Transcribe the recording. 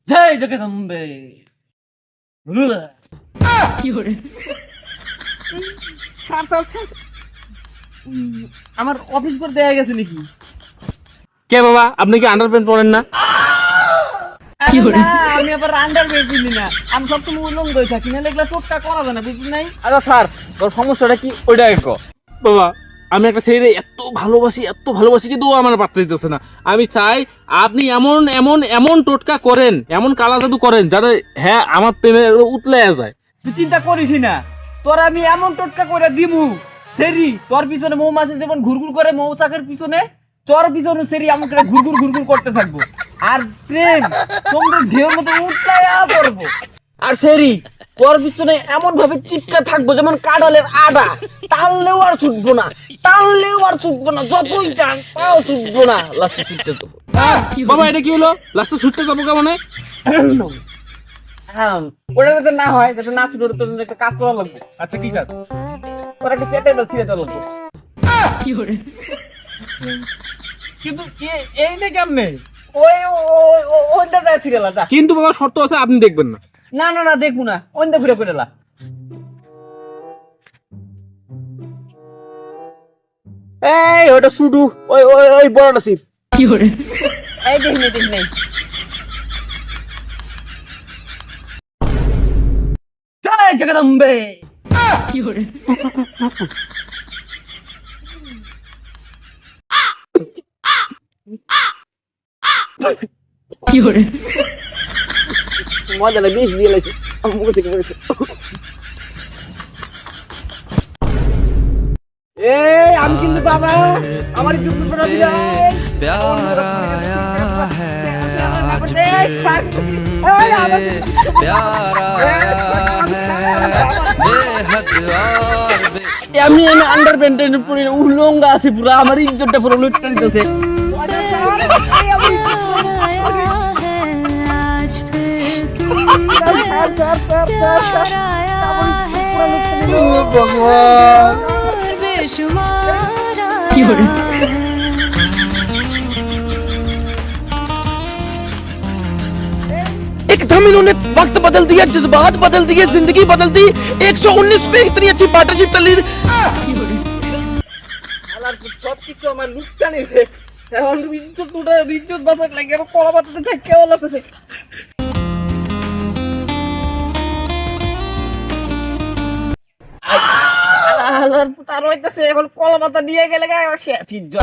জয় জগদম্বে। আমার অফিস করে দেয়া গেছে নাকি? কে বাবা, আপনি কি আন্ডারপ্যান্ট পরেন না? আরে না, আমি আবার আন্ডারওয়্যার কিনি না, আমি সবসময় উলঙ্গই থাকি, না এগুলা টোটকা করা যায় না, বুঝছিস নাই? আচ্ছা স্যার, তোর সমস্যাটা কি ওইটা কো। বাবা, আমি একটা ছেলে এত ভালোবাসি কিন্তু ও আমার পাত্তা দিতেছে না। আমি চাই আপনি এমন এমন এমন টোটকা করেন, এমন কালা জাদু করেন যাতে হ্যাঁ আমার প্রেমে উতলে যায়। তুই চিন্তা করিস না, তোর আমি এমন টোটকা করে দিমু সেরি, তোর পিছনে মৌমাছি যেমন ঘুরঘুর করে মৌচাকের পিছনে, তোর পিছনে সেরি এমন করে ঘুরঘুর করতে থাকবো, আর প্রেম সমুদ্রের ঢেউর মতো উতলায়া পড়বো। আর সেরি তোর পিছনে এমন ভাবে চিপকা থাকবো যেমন কাঁঠালের আডা, টানলেও আর ছুটবো না, যতই টান তাও ছুটবো না, লাস্টে ছুটতে দেবো। বাবা এটা কি হলো? লাস্টে ছুটতে যাবো কেমন? হ্যাঁ, ওটা যাতে না হয়, যাতে না ছুটে, তোর জন্য একটা কাজ করা লাগবে। আচ্ছা কি কাজ? ওরা একটা পেটে ছিঁড়ে দেওয়া লাগবে। কিন্তু এইটা কেমনে? ওইটা যায় ছিঁড়েলা। কিন্তু বাবা শর্ত আছে, আপনি দেখবেন না। না দেখবো না, ওইটা ঘুরে করেলা। এই ওটা শুধু ওই বড়টা ছিড়। এই দেখ নেই জয় জগদম্বে। মজা লাগে, বিষ দিয়ে লাইছে আমার মুখ থেকে পড়েছে। এই আমি কিন্তু বাবা আমার চুপ করে দিও। प्यारा है आज भी, प्यारा है बेहद और আমি আন্ডারপ্যান্টের পুরো উলঙ্গা আছি, পুরো আমার ইজ্জতটা পুরো লুটতে দিতেছে। एकदम इन्होंने वक्त बदल दिया, जज्बात बदल दिए, जिंदगी बदल दी। 119 पे इतनी अच्छी पार्टनरशिप चल रही। সবকিছু আমার লুটটা নিছে, এখন ইজ্জত বাঁচার লাগে আমার কলা পাতাতে থাকে লাগতেছে। তার হইতেছে এখন কলা পাতা দিয়ে গেলে শেষ ইজ্জত।